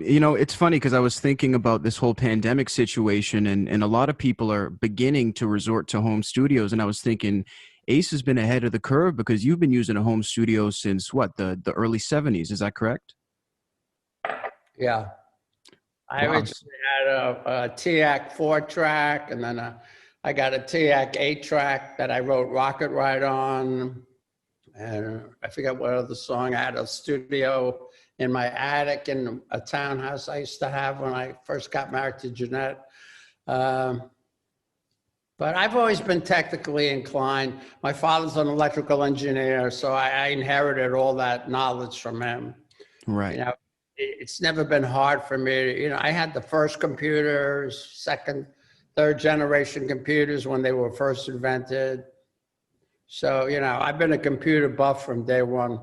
You know, it's funny because I was thinking about this whole pandemic situation, and a lot of people are beginning to resort to home studios. And I was thinking, Ace has been ahead of the curve because you've been using a home studio since what, the early 70s. Is that correct? Yeah. I Wow. originally had a TAC 4-track, and then I got a TAC 8-track that I wrote Rocket Ride on. And I forget what other song. I had a studio in my attic in a townhouse I used to have when I first got married to Jeanette. Um, but I've always been technically inclined. My father's an electrical engineer, so I inherited all that knowledge from him. You Right. know, it's never been hard for me. I had the first computers, second, third generation computers when they were first invented. So, I've been a computer buff from day one.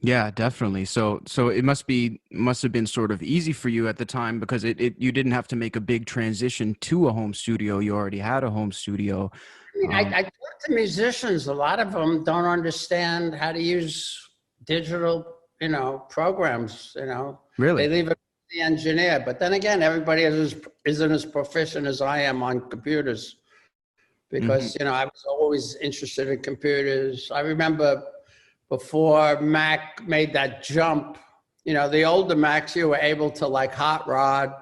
Yeah, definitely. So it must have been sort of easy for you at the time because it you didn't have to make a big transition to a home studio. You already had a home studio. I mean, Um, I talk to musicians. A lot of them don't understand how to use digital, programs. They really? leave it to the engineer. But then again, everybody isn't as proficient as I am on computers Hmm. because, I was always interested in computers. I remember before Mac made that jump, the older Macs, you were able to like hot rod.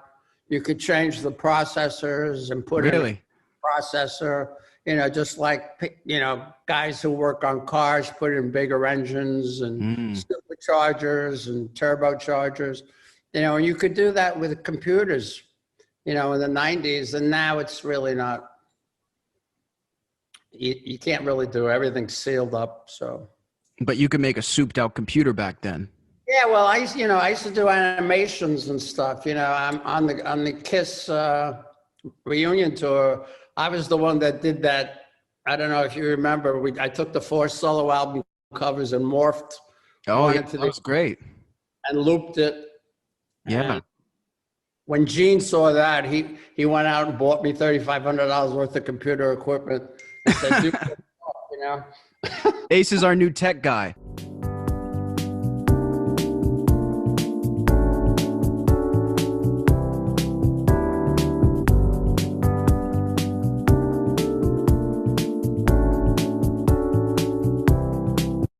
You could change the processors and put in a Really? processor, just like, guys who work on cars put in bigger engines and Mm. superchargers and turbochargers, and you could do that with computers, in the 90s. And now it's really not, you can't really do everything sealed up. So. But you could make a souped out computer back then. Yeah, well, I used to do animations and stuff. I'm on the Kiss reunion tour. I was the one that did that. I don't know if you remember. I took the 4 solo album covers and morphed Oh one yeah, into that the was great. and looped it. Yeah. And when Gene saw that, he went out and bought me $3,500 worth of computer equipment and said, "Do you know." Ace is our new tech guy.